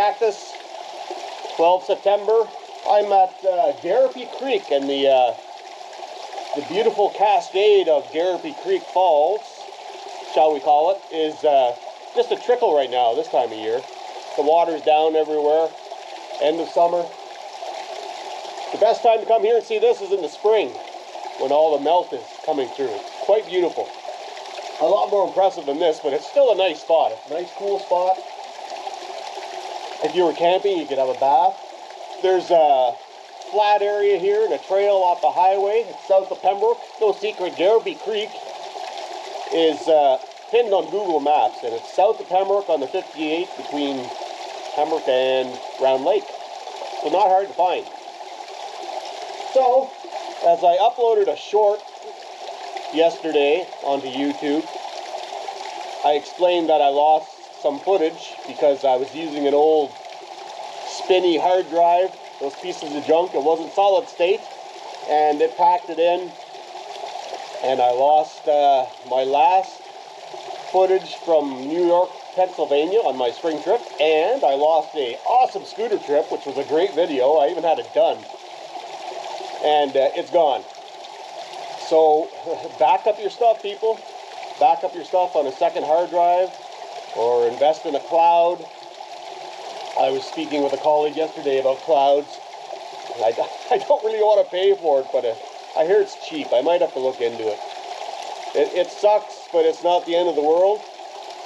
Cactus, 12 September. I'm at Garapy Creek, and the beautiful cascade of Garapy Creek Falls, shall we call it, is just a trickle right now this time of year. The water's down everywhere, end of summer. The best time to come here and see this is in the spring, when all the melt is coming through. It's quite beautiful. A lot more impressive than this, but it's still a nice spot. It's a nice, cool spot. If you were camping, you could have a bath. There's a flat area here and a trail off the highway. It's south of Pembroke. No secret, Garapy Creek is pinned on Google Maps, and it's south of Pembroke on the 58 between Pembroke and Round Lake. So not hard to find. So, as I uploaded a short yesterday onto YouTube, I explained that I lost some footage because I was using an old spinny hard drive, those pieces of junk. It wasn't solid state, and it packed it in, and I lost my last footage from New York, Pennsylvania on my spring trip, and I lost a awesome scooter trip, which was a great video. I even had it done, and it's gone. So back up your stuff, people. Back up your stuff on a second hard drive or invest in a cloud. I was speaking with a colleague yesterday about clouds. I don't really want to pay for it, but I hear it's cheap. I might have to look into it. It sucks, but it's not the end of the world,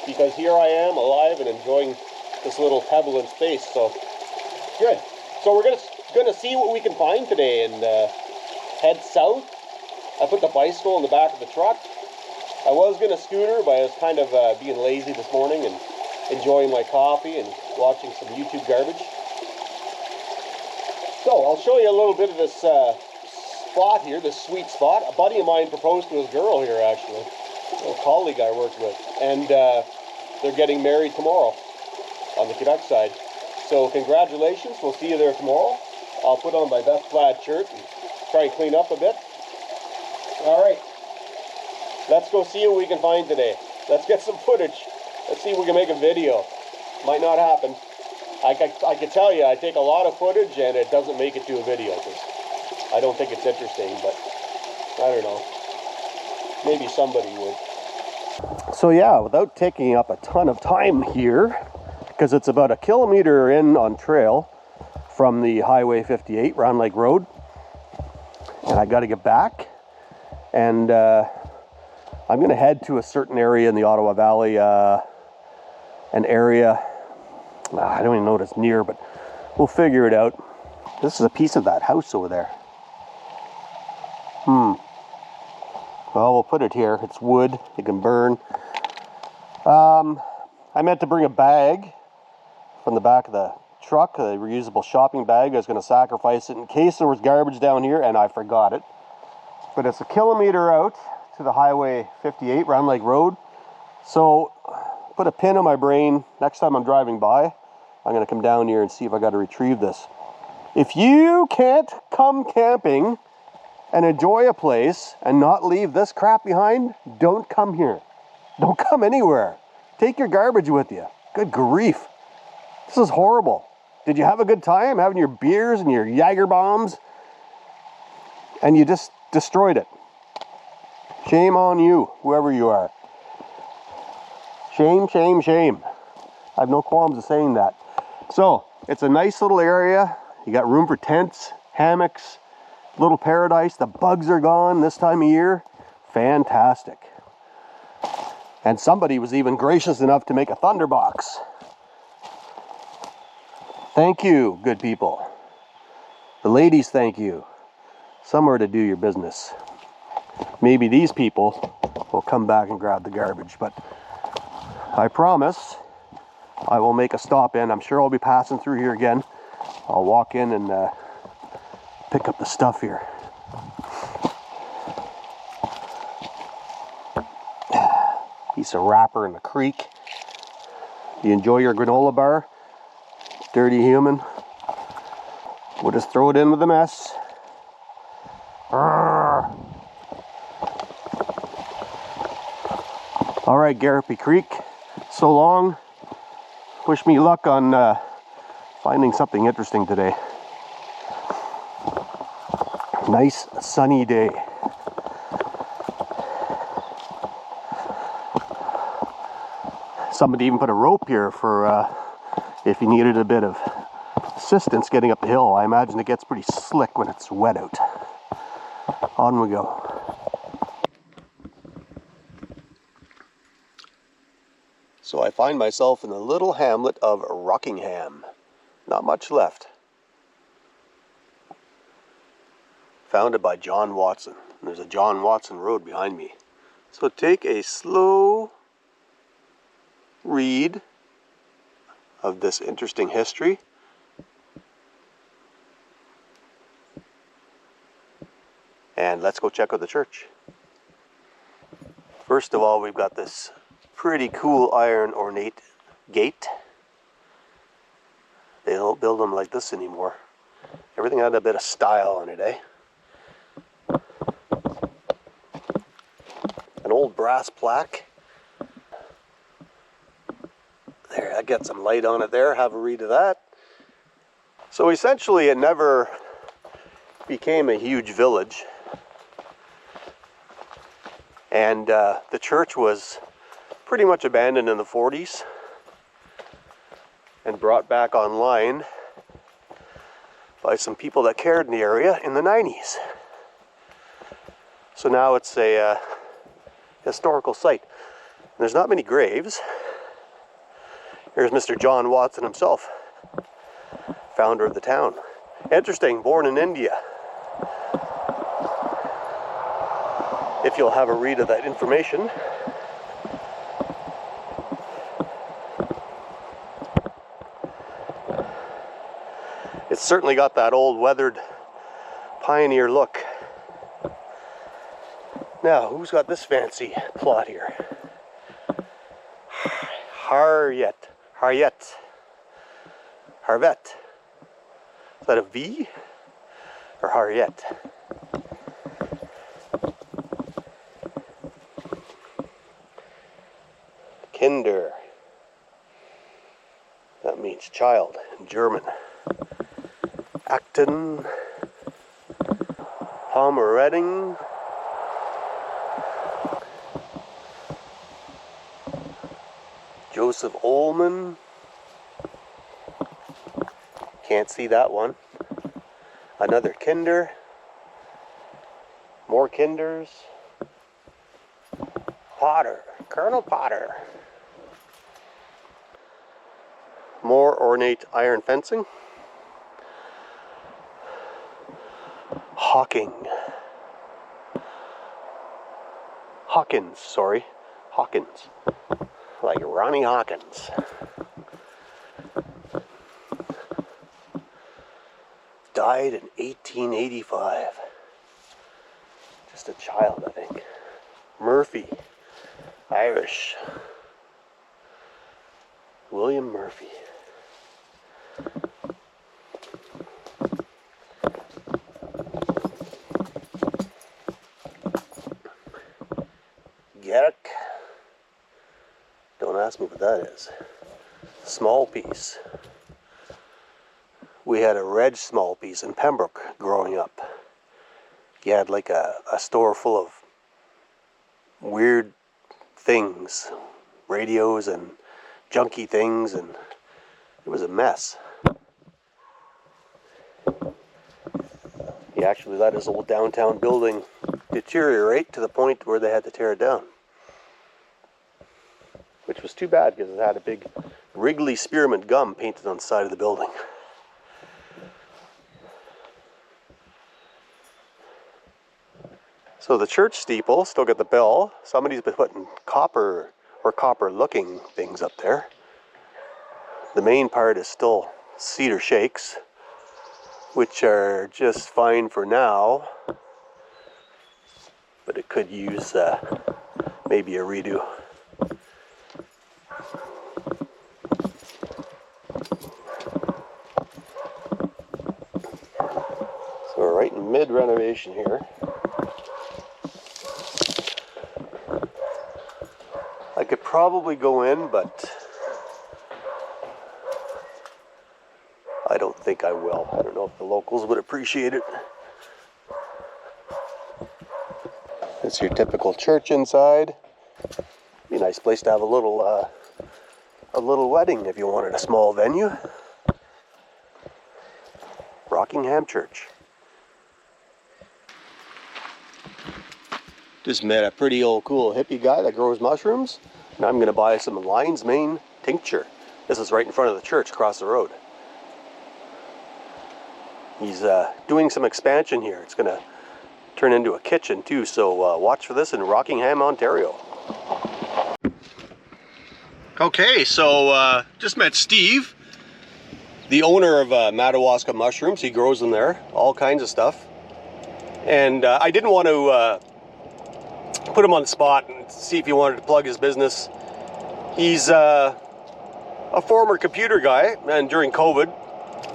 because here I am alive and enjoying this little pebble in space. So good. So we're gonna see what we can find today and head south. I put the bicycle in the back of the truck. I was going to scooter, but I was kind of being lazy this morning and enjoying my coffee and watching some YouTube garbage. So I'll show you a little bit of this spot here, this sweet spot. A buddy of mine proposed to his girl here, actually, a colleague I worked with, and they're getting married tomorrow on the Quebec side. So congratulations, we'll see you there tomorrow. I'll put on my best plaid shirt and try and clean up a bit. All right, let's go see what we can find today. Let's get some footage. Let's see if we can make a video. Might not happen. I can tell you, I take a lot of footage and it doesn't make it to a video because I don't think it's interesting, but I don't know. Maybe somebody would. So yeah, without taking up a ton of time here, because it's about 1 kilometer in on trail from the Highway 58, Round Lake Road, and I got to get back. And I'm going to head to a certain area in the Ottawa Valley, an area, I don't even know what it's near, but we'll figure it out. This is a piece of that house over there. Well, we'll put it here. It's wood. It can burn. I meant to bring a bag from the back of the truck, a reusable shopping bag. I was going to sacrifice it in case there was garbage down here, and I forgot it. But it's 1 kilometer out to the Highway 58, Round Lake Road. So put a pin in my brain. Next time I'm driving by, I'm going to come down here and see if I got to retrieve this. If you can't come camping and enjoy a place and not leave this crap behind, don't come here. Don't come anywhere. Take your garbage with you. Good grief. This is horrible. Did you have a good time having your beers and your Jager bombs? And you just destroyed it. Shame on you, whoever you are. Shame, shame, shame. I have no qualms of saying that. So, it's a nice little area. You got room for tents, hammocks, little paradise. The bugs are gone this time of year. Fantastic. And somebody was even gracious enough to make a thunderbox. Thank you, good people. The ladies, thank you. Somewhere to do your business. Maybe these people will come back and grab the garbage, but I promise I will make a stop in. I'm sure I'll be passing through here again. I'll walk in and pick up the stuff here. Piece of wrapper in the creek. You enjoy your granola bar? Dirty human. We'll just throw it in with the mess. All right, Garapy Creek. So long. Wish me luck on Finding something interesting today. Nice sunny day. Somebody even put a rope here for if you needed a bit of assistance getting up the hill. I imagine it gets pretty slick when it's wet out. On we go. So I find myself in the little hamlet of Rockingham. Not much left. Founded by John Watson. There's a John Watson road behind me. So take a slow read of this interesting history. And let's go check out the church. First of all, we've got this pretty cool iron ornate gate. They don't build them like this anymore. Everything had a bit of style on it, eh? An old brass plaque. There, that gets some light on it there. Have a read of that. So essentially it never became a huge village. And the church was pretty much abandoned in the 40s and brought back online by some people that cared in the area in the 90s. So now it's a historical site. There's not many graves. Here's Mr. John Watson himself, founder of the town. Interesting, born in India. If you'll have a read of that information. It's certainly got that old weathered pioneer look. Now, who's got this fancy plot here? Harriet. Is that a V? Or Harriet? Kinder. That means child in German. Acton. Pomeredding. Joseph Ullman. Can't see that one. Another Kinder. More Kinders. Potter. Colonel Potter. More ornate iron fencing. Hawkins, sorry. Hawkins. Like Ronnie Hawkins. Died in 1885. Just a child, I think. Murphy. Irish. William Murphy. Garrick. Don't ask me what that is. Small piece. We had a red small piece in Pembroke growing up. You had like a store full of weird things, radios and junky things, and it was a mess. He actually let his old downtown building deteriorate to the point where they had to tear it down. Which was too bad because it had a big Wrigley spearmint gum painted on the side of the building. So the church steeple still got the bell. Somebody's been putting copper or copper looking things up there. The main part is still cedar shakes, which are just fine for now, but it could use maybe a redo. So we're right in mid-renovation here. I could probably go in, but I don't think I will. I don't know if the locals would appreciate it. It's your typical church inside. Be a nice place to have a little wedding if you wanted a small venue. Rockingham Church. Just met a pretty old cool hippie guy that grows mushrooms. And I'm gonna buy some lion's mane tincture. This is right in front of the church across the road. He's doing some expansion here. It's gonna turn into a kitchen too, so watch for this in Rockingham, Ontario. Okay, so just met Steve, the owner of Madawaska Mushrooms. He grows them there, all kinds of stuff. And I didn't want to put him on the spot and see if he wanted to plug his business. He's a former computer guy, and during COVID,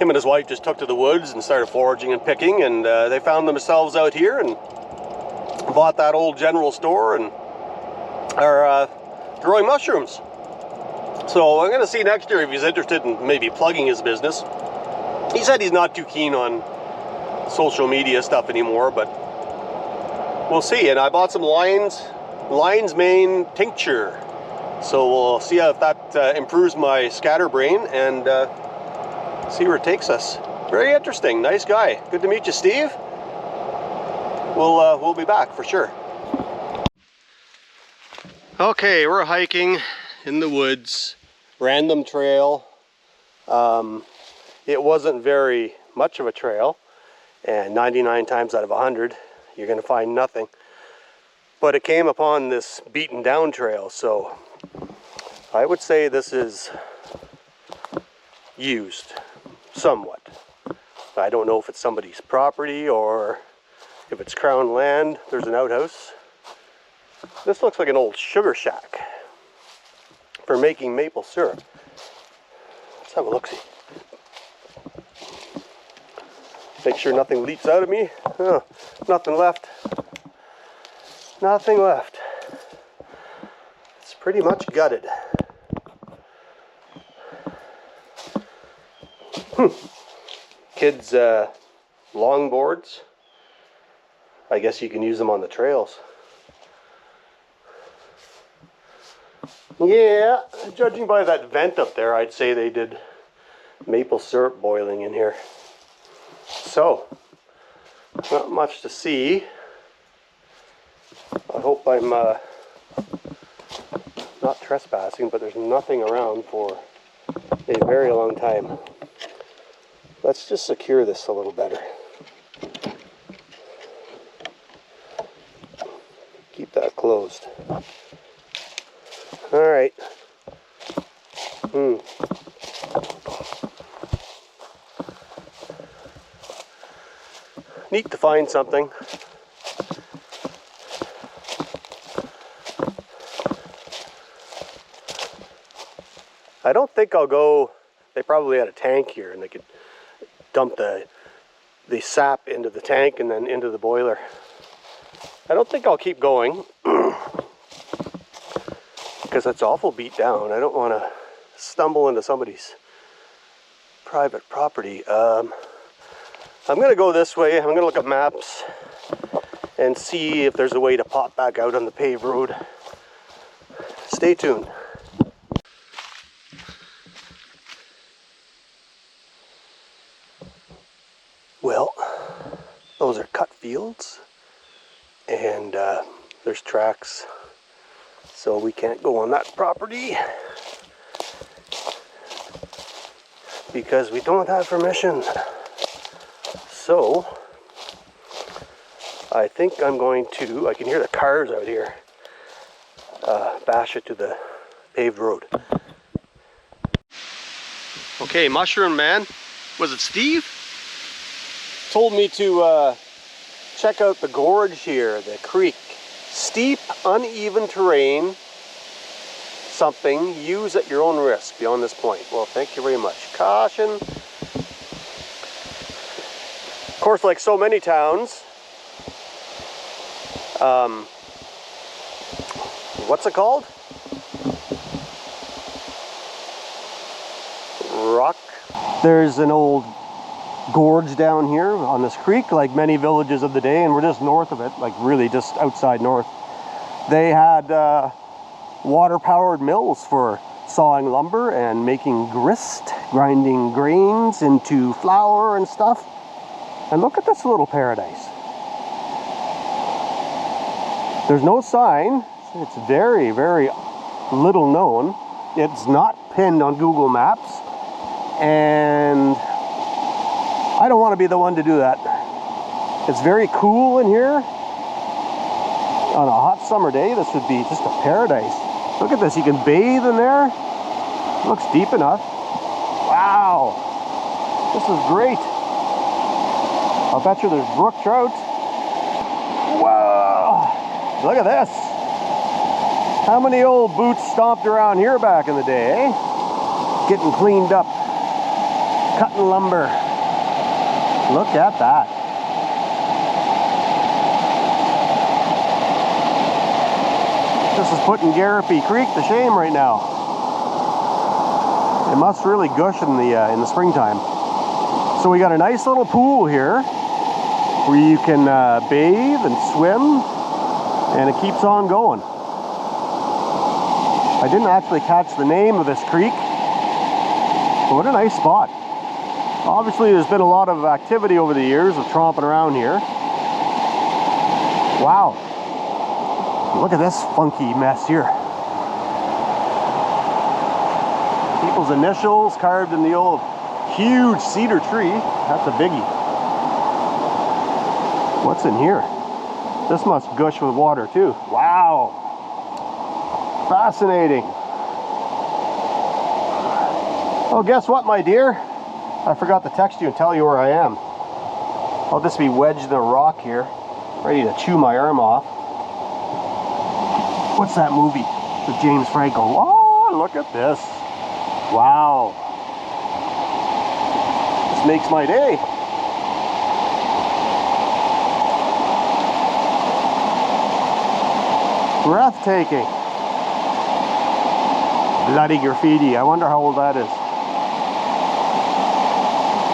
him and his wife just took to the woods and started foraging and picking, and they found themselves out here and bought that old general store and are growing mushrooms. So I'm going to see next year if he's interested in maybe plugging his business. He said he's not too keen on social media stuff anymore, but we'll see. And I bought some lion's mane tincture. So we'll see if that improves my scatterbrain and see where it takes us. Very interesting. Nice guy. Good to meet you, Steve. We'll be back for sure. Okay, we're hiking in the woods, random trail. It wasn't very much of a trail, and 99 times out of 100 you're going to find nothing. But it came upon this beaten down trail, so I would say this is used somewhat. I don't know if it's somebody's property or if it's crown land. There's an outhouse. This looks like an old sugar shack for making maple syrup. Let's have a look-see. Make sure nothing leaks out of me. Oh, nothing left. Nothing left. It's pretty much gutted. Kids' longboards. I guess you can use them on the trails. Yeah, judging by that vent up there, I'd say they did maple syrup boiling in here. So, not much to see. I hope I'm not trespassing, but there's nothing around for a very long time. Let's just secure this a little better. Keep that closed. All right. Neat to find something. I don't think I'll go. They probably had a tank here and they could dump the sap into the tank and then into the boiler. I don't think I'll keep going because it's awful beat down. I don't want to stumble into somebody's private property. I'm going to go this way. I'm going to look at maps and see if there's a way to pop back out on the paved road. Stay tuned. Well, those are cut fields and there's tracks, so we can't go on that property because we don't have permission. So I think I'm going to, I can hear the cars out here, bash it to the paved road. Okay, Mushroom Man, was it Steve? Told me to check out the gorge here, the creek. Steep, uneven terrain, something, use at your own risk beyond this point. Well, thank you very much. Caution. Of course, like so many towns, what's it called? There's an old gorge down here on this creek, like many villages of the day, and we're just north of it, like really just outside north. They had water-powered mills for sawing lumber and making grist, grinding grains into flour and stuff. And look at this little paradise. There's no sign. It's very, very little known. It's not pinned on Google Maps, and I don't want to be the one to do that. It's very cool in here. On a hot summer day, this would be just a paradise. Look at this, you can bathe in there. It looks deep enough. Wow, this is great. I'll bet you there's brook trout. Wow, look at this. How many old boots stomped around here back in the day, eh? Getting cleaned up, cutting lumber. Look at that. This is putting Gariepy Creek to shame right now. It must really gush in the springtime. So we got a nice little pool here where you can bathe and swim, and it keeps on going. I didn't actually catch the name of this creek, but what a nice spot. Obviously there's been a lot of activity over the years of tromping around here. Wow. Look at this funky mess here. People's initials carved in the old huge cedar tree. That's a biggie. What's in here? This must gush with water too. Wow. Fascinating. Oh, guess what, my dear? I forgot to text you and tell you where I am. I'll just be wedged in a rock here, ready to chew my arm off. What's that movie with James Franco? Oh, look at this. Wow. This makes my day. Breathtaking. Bloody graffiti. I wonder how old that is.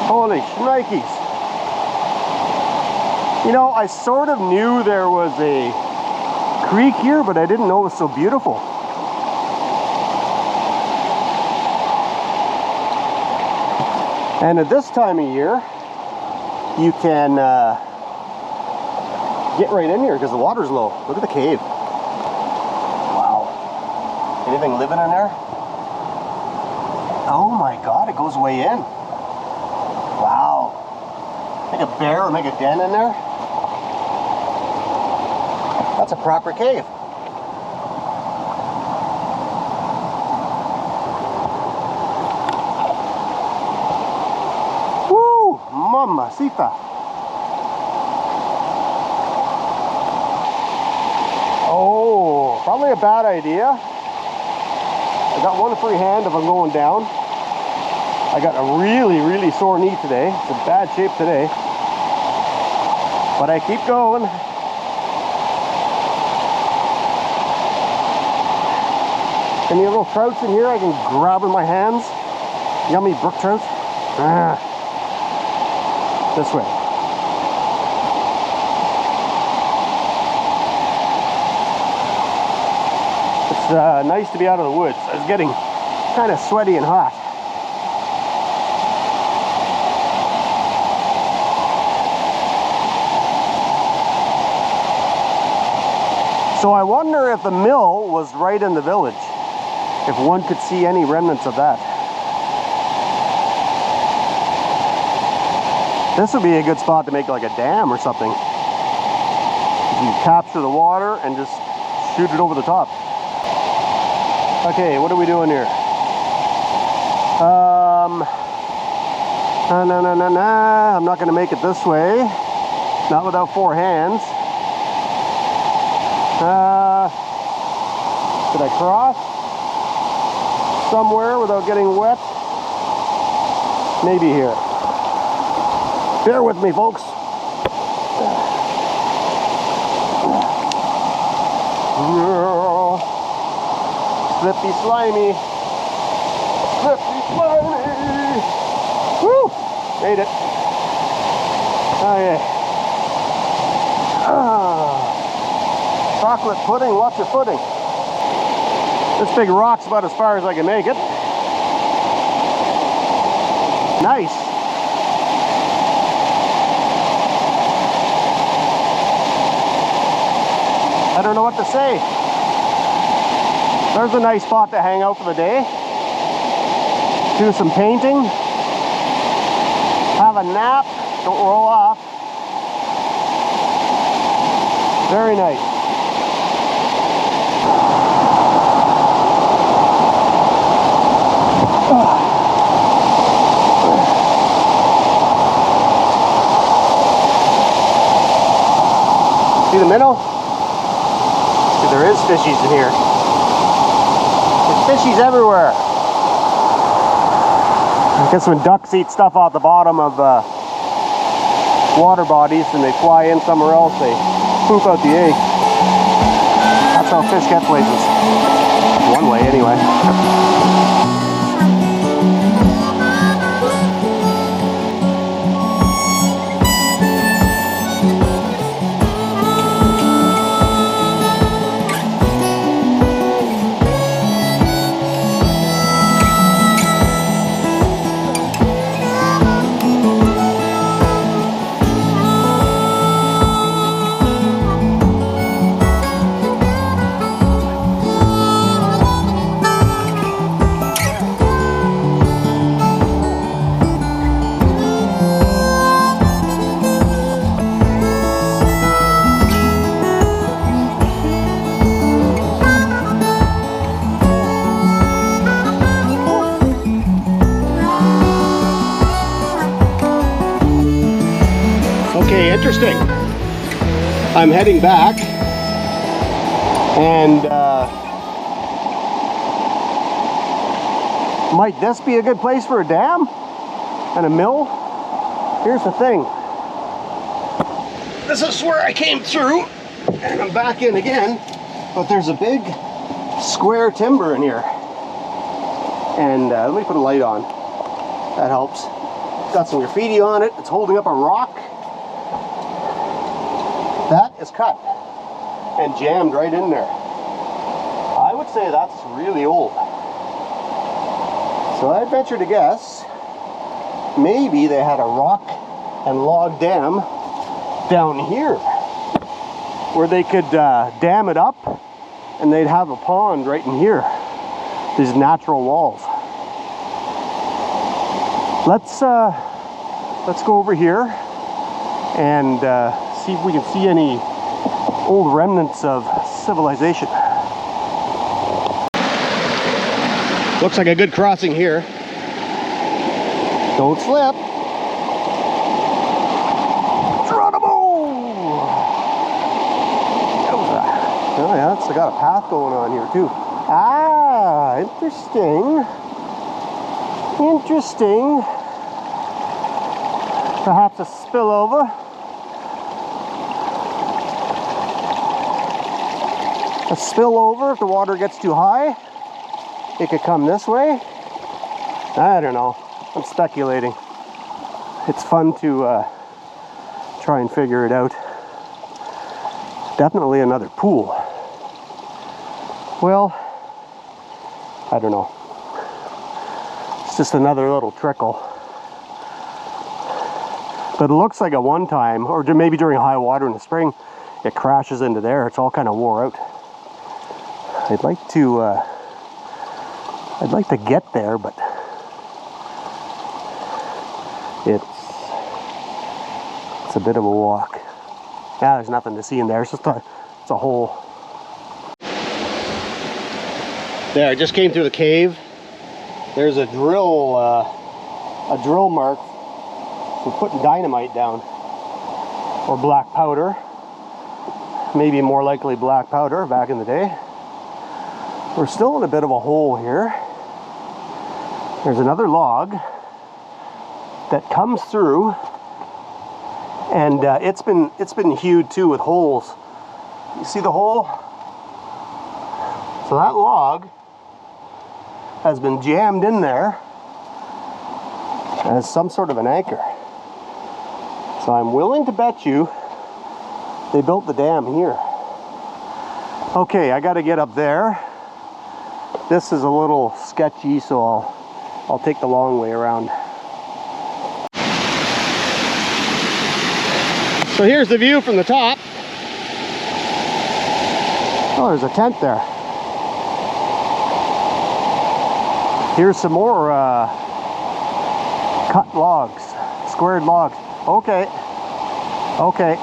Holy shnikes. You know, I sort of knew there was a creek here, but I didn't know it was so beautiful. And at this time of year, you can get right in here because the water's low. Look at the cave. Wow. Anything living in there? Oh my God, it goes way in. Wow. Like a bear would make a den in there. That's a proper cave. Woo! Mamacita. Oh, probably a bad idea. I got one free hand if I'm going down. I got a really, really sore knee today. It's in bad shape today. But I keep going. Any little trouts in here I can grab with my hands? Yummy brook trout. This way. It's nice to be out of the woods. I was getting kind of sweaty and hot. So I wonder if the mill was right in the village. If one could see any remnants of that. This would be a good spot to make like a dam or something. You can capture the water and just shoot it over the top. Okay, what are we doing here? I'm not going to make it this way. Not without four hands. Did I cross somewhere without getting wet? Maybe here. Bear with me, folks. Slippy, slimy. Slippy, slimy. Made it. Oh yeah. Chocolate pudding, lots of pudding. This big rock's about as far as I can make it. Nice. I don't know what to say. There's a nice spot to hang out for the day. Do some painting. Have a nap. Don't roll off. Very nice. See the minnow? There is fishies in here. There's fishies everywhere. I guess when ducks eat stuff off the bottom of water bodies and they fly in somewhere else, they poop out the egg. That's how fish get places. One way, anyway. Okay, interesting. I'm heading back, and might this be a good place for a dam and a mill? Here's the thing. This is where I came through, and I'm back in again, but there's a big square timber in here. And let me put a light on. That helps. Got some graffiti on it. It's holding up a rock. That is cut and jammed right in there. I would say that's really old. So I'd venture to guess maybe they had a rock and log dam down here where they could dam it up and they'd have a pond right in here. These natural walls. Let's go over here and see if we can see any old remnants of civilization. Looks like a good crossing here. Don't slip. Geronimo! Oh yeah, it's got a path going on here too. Ah, interesting. Interesting. Perhaps a spillover. A spillover if the water gets too high. It could come this way. I don't know. I'm speculating. It's fun to try and figure it out. Definitely another pool. Well, I don't know. It's just another little trickle. But it looks like at one time, or maybe during high water in the spring, it crashes into there. It's all kind of wore out. I'd like to get there, but it's a bit of a walk. Yeah, there's nothing to see in there. It's just it's a hole. There, I just came through the cave. There's a drill mark for putting dynamite down, or black powder. Maybe more likely black powder back in the day. We're still in a bit of a hole here. There's another log that comes through, and it's been hewed too with holes. You see the hole? So that log has been jammed in there as some sort of an anchor. So I'm willing to bet you they built the dam here. Okay, I got to get up there. This is a little sketchy, so I'll take the long way around. So here's the view from the top. Oh, there's a tent there. Here's some more cut logs, squared logs. Okay, okay.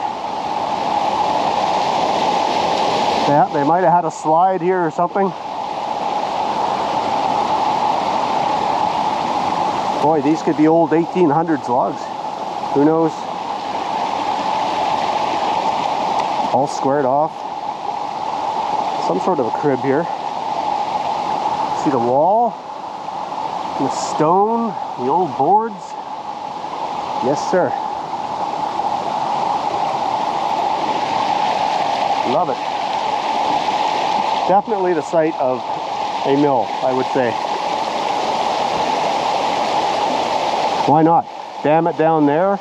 Yeah, they might have had a slide here or something. Boy, these could be old 1800s logs. Who knows? All squared off. Some sort of a crib here. See the wall? The stone, the old boards. Yes, sir. Love it. Definitely the site of a mill, I would say. Why not? Dam it down there,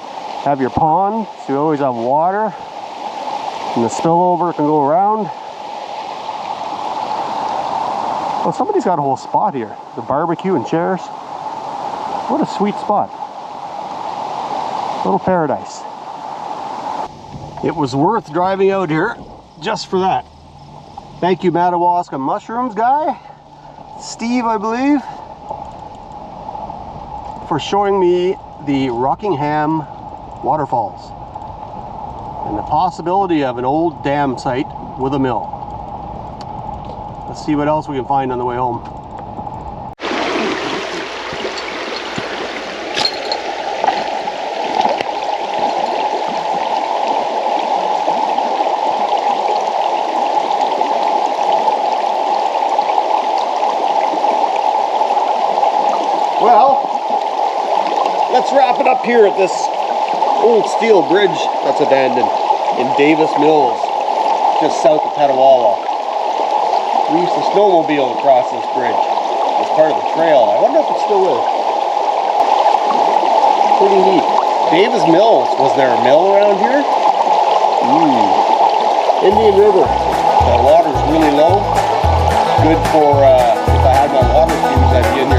have your pond, so you always have water, and the spillover can go around. Oh, somebody's got a whole spot here. The barbecue and chairs. What a sweet spot. Little paradise. It was worth driving out here just for that. Thank you, Madawaska Mushrooms guy, Steve, I believe, for showing me the Rockingham waterfalls and the possibility of an old dam site with a mill. Let's see what else we can find on the way home. Well, let's wrap it up here at this old steel bridge that's abandoned in Davis Mills, just south of Petawawa. We used to snowmobile across this bridge as part of the trail. I wonder if it still is. Pretty neat. Davis Mills, was there a mill around here? Indian River. The water's really low. Good for, if I had my water shoes, I'd be in here